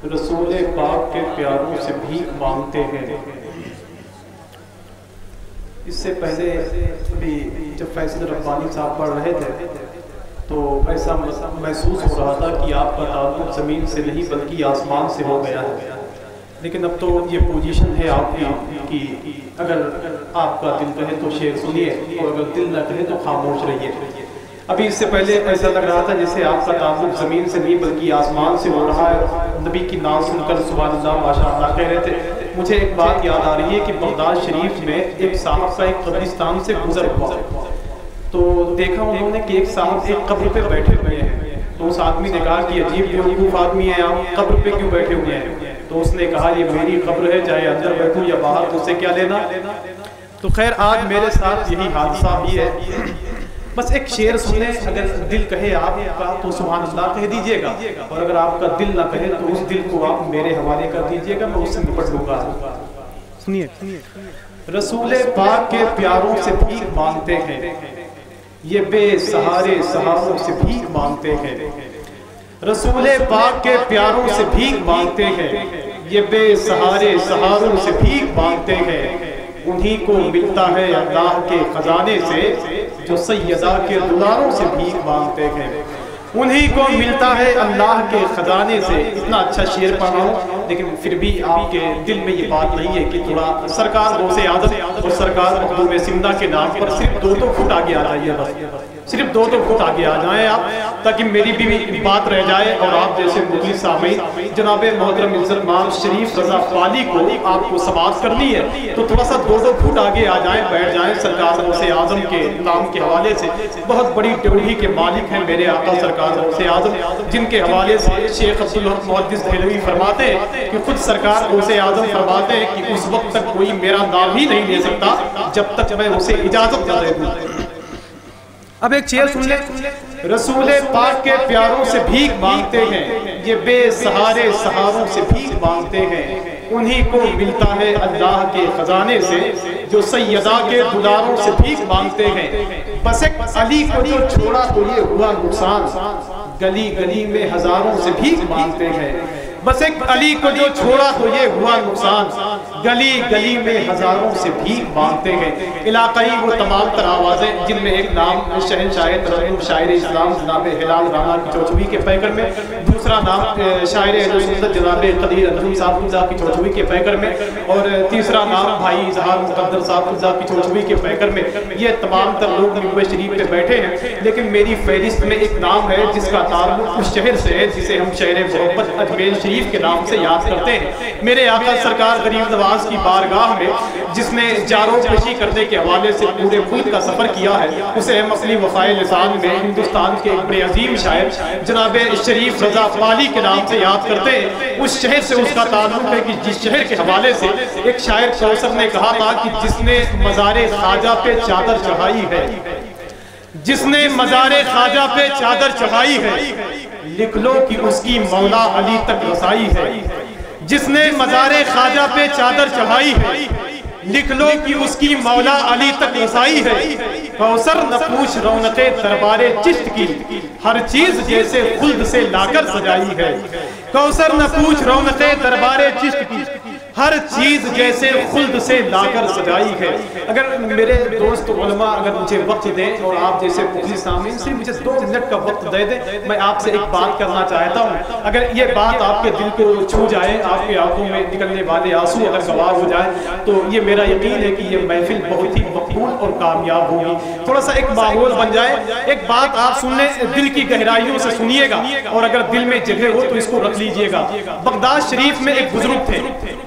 رسول پاک کے پیاروں سے بھیک مانگتے ہیں۔ اس سے پہلے بھی جب فیصل ربانی صاحب پڑھ رہے تھے تو ایسا محسوس ہو رہا تھا کہ آپ کا تعلق زمین سے نہیں بلکہ آسمان سے ہو گیا ہے، لیکن اب تو یہ پوزیشن ہے آپ کی کہ اگر آپ کا دل کہے تو شعر سنیے اور اگر دل نہ کہے تو خاموش رہیے۔ ابھی اس سے پہلے ایسا لگ رہا تھا جیسے آپ کا تعلق زمین سے نہیں بلکہ آسمان سے ہو رہا ہے۔ نبی کی نام سن کر سبحان اللہ ماشاء اللہ کہہ رہے تھے۔ مجھے ایک بات یاد آ رہی ہے کہ بغداد شریف میں ایک صاحب کا ایک قبرستان سے گزر ہوا تو دیکھا انہوں نے کہ ایک صاحب ایک قبر پہ بیٹھے ہوئے ہیں، تو اس آدمی نے کہا کہ عجیب بیوقوف آدمی ہے، آپ قبر پہ کیوں بیٹھے ہوئے ہیں؟ تو اس نے کہا یہ میری قبر ہے، چاہے اندر بیٹھوں یا باہر، تو اسے کیا لینا؟ تو خیر آج میرے ساتھ یہی حادثہ بھی ہے۔ بس ایک شعر سنیں، اگر دل کہے آپ کا تو سبحان اللہ کہہ دیجئے گا، اور اگر آپ کا دل نہ کہے تو اس دل کو آپ میرے حوالے کر دیجئے گا، میں اس سے نپٹ لوں گا۔ سنیے، رسول پاک کے پیاروں سے بھیک مانگتے ہیں، یہ بے سہارے سہاروں سے بھیک مانگتے ہیں۔ رسول پاک کے پیاروں سے بھیک مانگتے ہیں، یہ بے سہارے سہاروں سے بھیک مانگتے ہیں۔ انہی کو ملتا ہے اللہ کے خزانے سے جو سیدہ کے دلاروں سے بھیک مانگتے ہیں۔ انہی کو ملتا ہے اللہ کے خزانے سے۔ اتنا اچھا شعر پڑھ رہا ہوں لیکن پھر بھی آپ کے دل میں یہ بات نہیں ہے کہ تھوڑا سرکار غوث اعظم اور سرکار مخدوم سمدہ کے نام پر صرف دو فٹ آگے آ جائیے، بس صرف دو فٹ آگے آ جائیں آپ، تاکہ میری بھی بات رہ جائے اور آپ جیسے مخلص سامعین جناب محترم عزت امام شریف رضا پالی کو آپ کو سماعت کرنی ہے تو تھوڑا سا دو فٹ آگے آ جائیں، بیٹھ جائیں۔ سرکار غوث اعظم کے نام کے حوالے سے بہت بڑی ٹوڑی کے مالک ہیں میرے آقا سرکار غوث اعظم، جن کے حوالے سے شیخ عبدالحق محدث دہلوی فرماتے ہیں کہ خود سرکار غوث اعظم فرماتے ہیں کہ اس وقت تک کوئی میرا نام ہی نہیں لے سکتا جب تک میں اسے اجازت نہ دے دوں۔ اب ایک شعر سن لیں، رسول پاک کے پیاروں سے بھیک مانگتے ہیں، یہ بے سہارے سہاروں سے بھیک مانگتے ہیں۔ انہی کو ملتا ہے اللہ کے خزانے سے جو سیدہ کے دلاروں سے بھیک مانگتے ہیں۔ بس ایک علی کو جو چھوڑا تو یہ ہوا نقصان، گلی گلی میں ہزاروں سے بھیک مانگتے ہیں۔ بس ایک علی کو جو چھوڑا تو یہ ہوا نقصان، گلی گلی میں ہزاروں سے بھیک مانگتے ہیں۔ علاقائی وہ تمام تر آوازیں جن میں ایک نام شہنشاہ ترنم شاعر اسلام جناب ہلال رانا کی چوچوی کے پیکر میں، دوسرا نام شاعر اہل سنت جناب قدیر انجم صاحب فضا کی چوچوی کے پیکر میں، اور تیسرا نام بھائی اظہار مقدر صاحب فضا کی چوچوی کے پیکر میں۔ یہ تمام تر لوگ ممبر شریف پہ بیٹھے ہیں، لیکن میری فہرست میں ایک نام ہے جس کا تعلق اس شہر سے ہے جسے ہم شہر محبت اجمیر شریف کے نام سے یاد کرتے ہیں۔ میرے آقا سرکار غریب نواز کی بارگاہ میں جس نے جارو پیشی کرنے کے حوالے سے پورے ملک کا سفر کیا ہے، اسے ہم اصلی وفائے لسان میں ہندوستان کے ایک بڑے عظیم شاعر جناب شریف رضا پالی کے نام سے یاد کرتے ہیں۔ اس شہر سے اس کا تعلق ہے کہ جس شہر کے حوالے سے ایک شاعر کوثر نے کہا تھا کہ جس نے مزار خواجہ پہ چادر چڑھائی ہے، جس نے مزار خواجہ پہ چادر چڑھائی ہے، لکھ لو کہ اس کی مولا علی تک رسائی ہے۔ جس نے مزار خواجہ پہ چادر چڑھائی ہے، لکھ لو کہ اس کی مولا علی تک رسائی ہے۔ کوثر نہ پوچھ رونق دربار چشت کی، ہر چیز جیسے خلد سے لا کر سجائی ہے۔ کوثر نہ پوچھ رونق دربار چشت کی، ہر چیز جیسے خلد سے لا کر سجائی ہے۔ اگر میرے دوست علماء اگر مجھے وقت دیں اور آپ جیسے مخلص سامعین سے مجھے 2 منٹ کا وقت دے دیں، میں آپ سے ایک بات کرنا چاہتا ہوں۔ اگر یہ بات آپ کے دل کو چھو جائے، آپ کے آنکھوں میں نکلنے والے آنسو اگر گواہ ہو جائے، تو یہ میرا یقین ہے کہ یہ محفل بہت ہی مقبول اور کامیاب ہوگی۔ تھوڑا سا ایک ماحول بن جائے، ایک بات آپ سننے دل کی گہرائیوں سے سنیے گا، اور اگر دل میں جگہ ہو تو اس کو رکھ لیجئے گا۔ بغداد شریف میں ایک بزرگ تھے،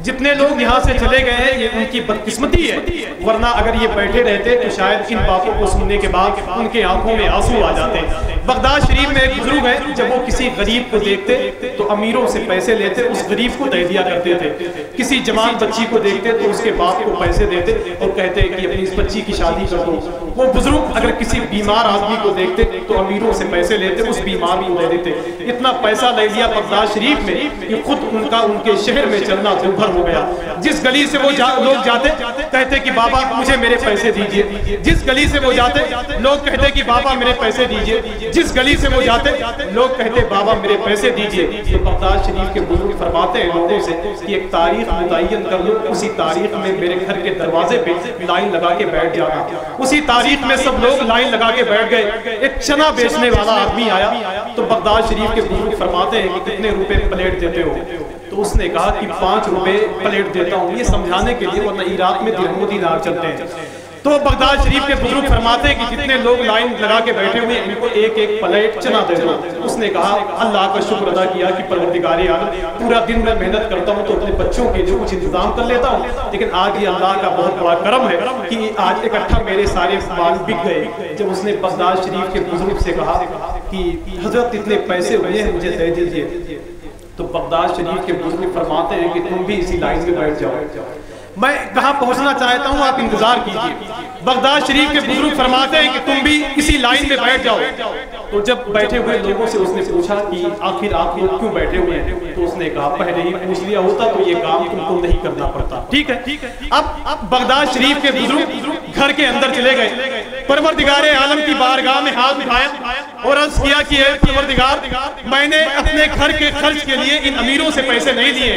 جتنے لوگ یہاں سے چلے گئے ہیں یہ ان کی بدقسمتی ہے، ورنہ اگر یہ بیٹھے رہتے تو شاید ان باتوں کو سننے کے بعد ان کے آنکھوں میں آنسو آ جاتے۔ بغداد شریف میں ایک بزرگ ہے، جب وہ کسی غریب کو دیکھتے تو امیروں سے پیسے لیتے، اس غریب کو دے دیا کرتے تھے۔ کسی جوان بچی کو دیکھتے تو اس کے باپ کو پیسے دیتے اور کہتے کہ اپنی اس بچی کی شادی کر دو۔ وہ بزرگ اگر کسی بیمار آدمی کو دیکھتے تو امیروں سے پیسے لیتے، اس بیمار کو دے دیتے۔ اتنا پیسہ لے لیا بغداد شریف میں کہ خود ان کے شہر میں چلنا دوبھر ہو گیا. جس گلی سے وہ لوگ جاتے کہتے کہ بابا مجھے میرے پیسے دیجئے. جس گلی سے وہ جاتے لوگ کہتے کہ بابا میرے پیسے دیجئے. جس گلی سے وہ جاتے لوگ کہتے بابا میرے پیسے دیجئے. تو بغداد شریف کے بزرگ فرماتے ہیں لوگوں سے کہ ایک تاریخ متعین کر لو, اسی تاریخ میں میرے گھر کے دروازے پہ لائن لگا کے بیٹھ جانا. اسی تاریخ میں سب لوگ لائن لگا کے بیٹھ گئے. ایک چنا بیچنے والا آدمی آیا تو بغداد شریف کے بزرگ فرماتے ہیں کہ کتنے روپے پلیٹ دیتے ہو؟ تو اس نے کہا کہ 5 روپے پلیٹ دیتا ہوں, یہ سمجھانے کے لیے, ورنہ عراق میں درہم و دینار چلتے ہیں. تو بغداد شریف کے بزرگ فرماتے ہیں کہ جتنے لوگ لائن لگا کے بیٹھے ہوئے ان کو ایک ایک پلیٹ چنا دے دو. اس نے کہا اللہ کا شکر ادا کیا کہ پروردگار عالم, پورا دن میں محنت کرتا ہوں تو اپنے بچوں کے جو کچھ انتظام کر لیتا ہوں, لیکن آج یہ اللہ کا بہت بڑا کرم ہے کہ آج اکٹھا میرے سارے مال بک گئے. جب اس نے بغداد شریف کے بزرگ سے کہا کہ حضرت اتنے پیسے ہوئے ہیں مجھے دے دیجیے, تو بغداد شریف کے بزرگ فرماتے ہیں کہ تم بھی اسی لائن میں بیٹھ جاؤ, میں کہاں پہنچنا چاہتا ہوں آپ انتظار کیجئے. بغداد شریف کے بزرگ فرماتے ہیں کہ تم بھی اسی لائن میں بیٹھ جاؤ. تو جب بیٹھے ہوئے لوگوں سے اس نے پوچھا کہ آخر آپ لوگ کیوں بیٹھے ہوئے ہیں, تو اس نے کہا پہلے ہی پوچھ لیا ہوتا تو یہ کام تم کو نہیں کرنا پڑتا. ٹھیک ہے. اب بغداد شریف کے بزرگ گھر کے اندر چلے گئے, پروردگار عالم کی بارگاہ میں ہاتھ اٹھایا اور عرض کیا کہ اے پروردگار, میں نے اپنے گھر کے خرچ کے لیے ان امیروں سے پیسے نہیں لیے,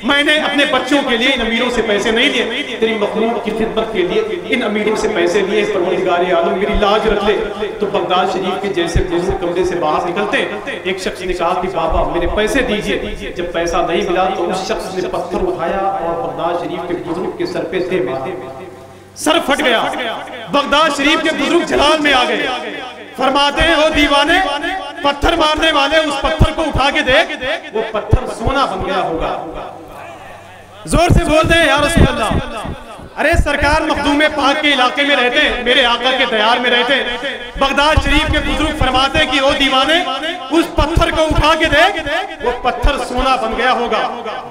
میں نے اپنے بچوں کے لیے ان امیروں سے پیسے نہیں لیے, تیری مخلوق کی خدمت کے لیے ان امیروں سے پیسے لیے, پروردگار عالم میری لاج رکھ لے. تو بغداد شریف کے جیسے بزرگ کمرے سے باہر نکلتے ایک شخص نے کہا کہ بابا میرے پیسے دیجئے. جب پیسہ نہیں ملا تو اس شخص نے پتھر اٹھایا اور بغداد شریف کے بزرگ کے سر پہ دے مارا, سر پھٹ گیا. بغداد شریف کے بزرگ جلال میں آ گئے, فرماتے ہیں او دیوانے, پتھر مارنے والے اس پتھر کو اٹھا کے دیکھ, وہ پتھر سونا بن گیا ہوگا. زور سے بول دیں یا رسول اللہ. ارے سرکار مخدوم پاک کے علاقے میں رہتے ہیں, میرے آقا کے دیار میں رہتے ہیں. بغداد شریف کے بزرگ فرماتے ہیں کہ او دیوانے اس پتھر کو اٹھا کے دیکھ, وہ پتھر سونا بن گیا ہوگا.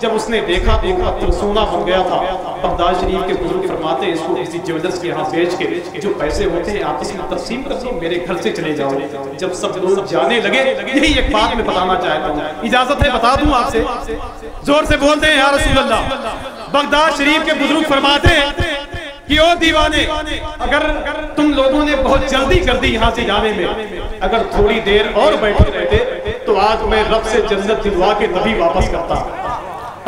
جب اس نے دیکھا تو وہ پتھر سونا بن گیا تھا. بغداد شریف کے بزرگ فرماتے ہیں اس کو کسی جیولرز کے ہاں بیچ کے جو پیسے ہوتے ہیں آپس میں تقسیم کر دو, میرے گھر سے چلے جاؤ. جب سب لوگ جانے لگے, یہی ایک بات میں بتانا چاہتا ہوں, اجازت ہے بتا دوں آپ سے, زور سے بولتے ہیں یا رسول اللہ. بغداد شریف کے بزرگ فرماتے ہیں کہ او دیوانے, اگر تم لوگوں نے بہت جلدی کر دی یہاں سے جانے میں, اگر تھوڑی دیر اور بیٹھے رہتے تو آج میں رب سے جنت دلوا کے تبھی واپس کرتا.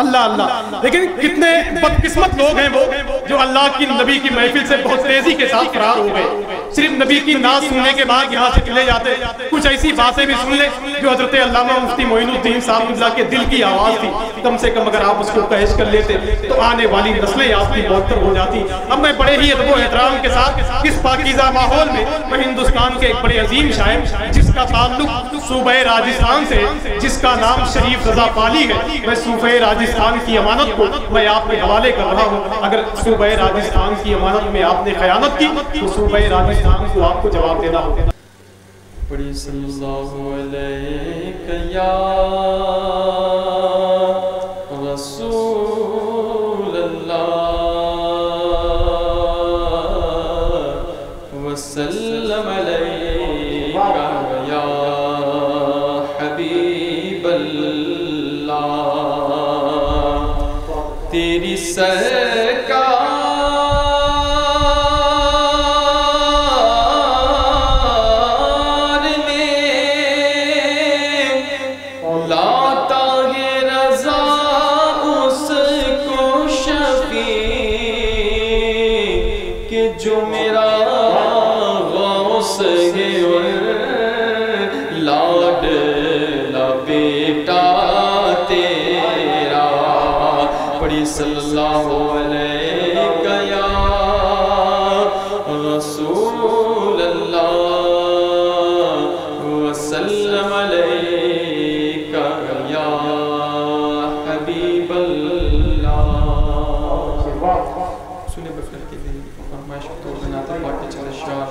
اللہ اللہ. لیکن کتنے بدقسمت لوگ ہیں وہ جو اللہ کی نبی کی محفل سے بہت تیزی کے ساتھ فرار ہو گئے. صرف نبی کی نعت سننے کے بعد یہاں سے چلے جاتے. کچھ ایسی باتیں بھی سن لے جو حضرت علامہ مفتی معین الدین صاحب اللہ کے دل کی آواز تھی, کم سے کم اگر آپ اس کو کیش کر لیتے تو آنے والی نسلیں آپ کی معطر ہو جاتی. اب میں بڑے ہی ادب و احترام کے ساتھ اس پاکیزہ ماحول میں ہندوستان کے ایک بڑے عظیم شاعر جس کا تعلق صوبہ راجستھان سے, جس کا نام شریف رضا پالی ہے, میں صوبہ راجستھان کی امانت کو میں آپ کے حوالے کر رہا ہوں. اگر صوبہ راجستھان کی امانت میں آپ نے خیانت کی تو صوبہ راجستھان کو آپ کو جواب دینا ہوگا. پڑھی صلی اللہ علیہ یا رسول اللہ وسلم علیہ یا حبیب اللہ. تیری سرکار نے لاتا ہے رضا اس کو شفیع کہ جو میرا غوث ہے لاڈلا بیٹا تیرا. پڑھی صلی اللہ علیہ یا رسول اللہ وسلم علیہ یا حبیب اللہ. سنے بفر کے دن فرمائش تو بناتا باقی چل شاہ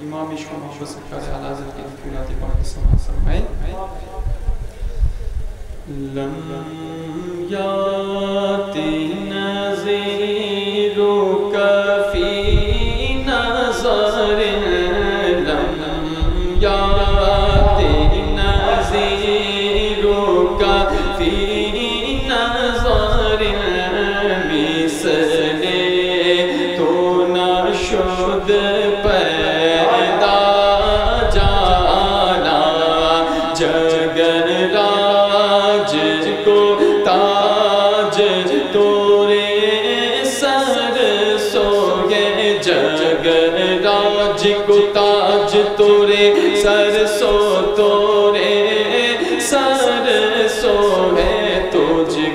امام عشق و محبت سرکار اعلی حضرت کے ذکرات باقی سماع فرمائے. لم یاتی نظیرک فی نظر, لم یاتی نظیرک فی نظر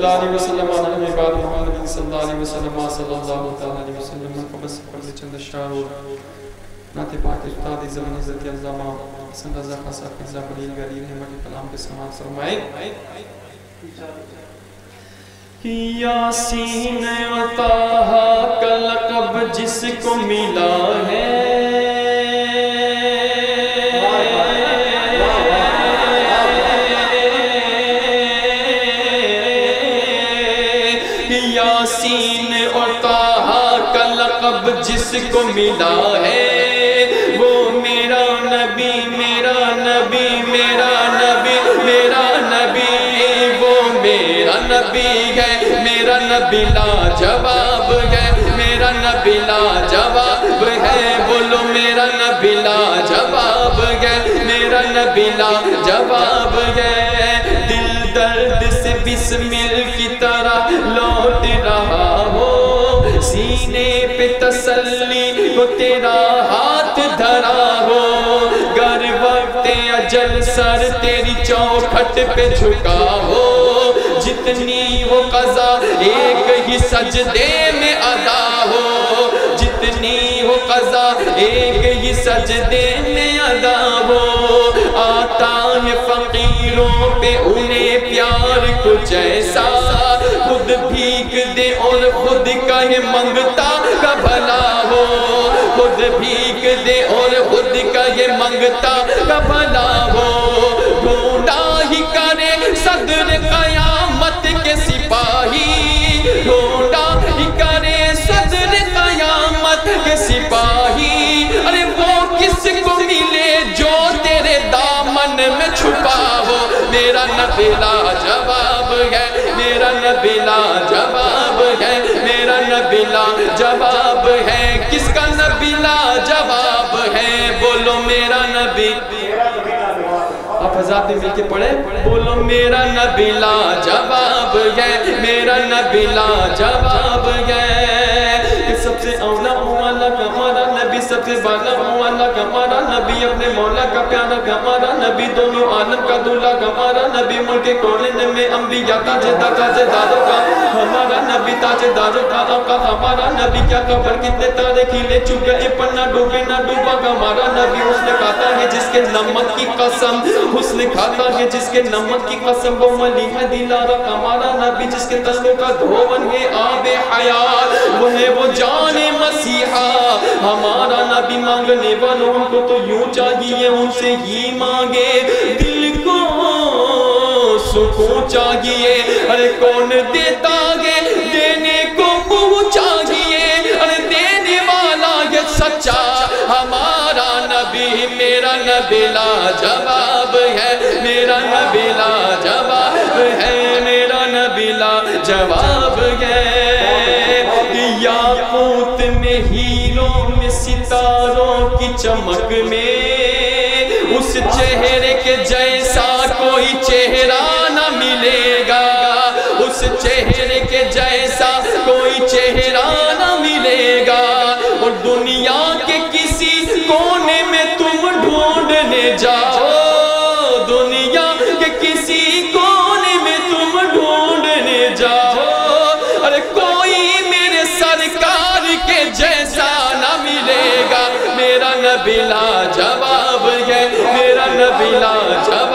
اللہ علیہ وسلم علی عباد محمد صلی اللہ علیہ وسلم صلی اللہ علیہ وسلم قبض قبض چند اشعار نعت پاک استاد زمان عزت علامہ حسن رضا خان صاحب فضل بلیل گلی رحمت کلام کے سماعت فرمائے یاسین و طہ کا لقب جس کو ملا ہے یاسین اور طہ کا لقب جس کو ملا ہے وہ میرا نبی میرا نبی میرا نبی میرا نبی وہ میرا نبی ہے میرا نبی لاجواب ہے میرا نبی لاجواب ہے بولو میرا نبی لاجواب ہے میرا نبی لاجواب ہے دل درد سے بسمل کی طرح لوٹ رہا ہو سینے پہ تسلی کو تیرا ہاتھ دھرا ہو گر وقت اجل سر تیری چوکھٹ پہ جھکا ہو جتنی وہ قضا ایک ہی سجدے میں ادا ہو جتنی وہ قضا ایک ہی سجدے میں ادا ہو آتا ہے فقیروں پہ انہیں پیار کو جیسا خود بھیگ دے اور خود کہے منگتا کا بھلا ہو خود بھیگ دے اور خود کہے منگتا کا بھلا ہو ڈھونڈا ہی کرے صدر قیامت کے سپاہی ڈھونڈا ہی کرے صدر قیامت کے سپاہی ارے وہ کس کو ملے جو تیرے دامن میں چھپا ہو میرا نبی لاجواب ہے میرا نبی لاجواب ہے میرا نبی لاجواب ہے کس کا نبی لاجواب ہے بولو میرا نبی آپ حضرات میں مل کے پڑھیں بولو میرا نبی لاجواب ہے میرا نبی لاجواب ہے سب سے اولا مولا کا ہمارا نبی سب سے بالا مولا کا ہمارا نبی اپنے مولا کا پیارا کا ہمارا نبی دونوں عالم کا دولہ کا ہمارا نبی ملک کونین میں انبیاء کا تاجداروں کا ہمارا نبی تاجداروں کا آقا ہمارا نبی کیا خبر کتنے تارے کھیلے چپ گئے پر نہ ڈوبے نہ ڈوبا کا ہمارا نبی حسن کھاتا ہے جس کے نمک کی قسم حسن کھاتا ہے جس کے نمک کی قسم وہ ملیح دلارا کا ہمارا نبی جس کے تسلوں کا دھون ہے آب حیات وہ ہے وہ جان مسیحا ہمارا نبی مانگنے والوں کو تو یوں چاہیے ان سے ہی مانگے دل کو سکون چاہیے ارے کون دیتا ہے دینے کو منہ چاہیے ارے دینے والا یہ سچا ہمارا نبی میرا نبی لاجواب ہے میرا نبی لاجواب ہے میرا نبی لاجواب ہے یاقوت میں ہیروں میں ستاروں کی چمک میں اس چہرے کے جیسا کوئی چہرہ نہ ملے گا اس چہرے کے جیسا کوئی چہرہ نہ ملے گا اور دنیا کے کسی کونے میں تم ڈھونڈنے جاؤ دنیا کے کسی کونے میں تم ڈھونڈنے جاؤ ارے کوئی میرے سرکار کے جیسا نہ ملے گا میرا نبی لاجواب ہے میرا نبی لاجواب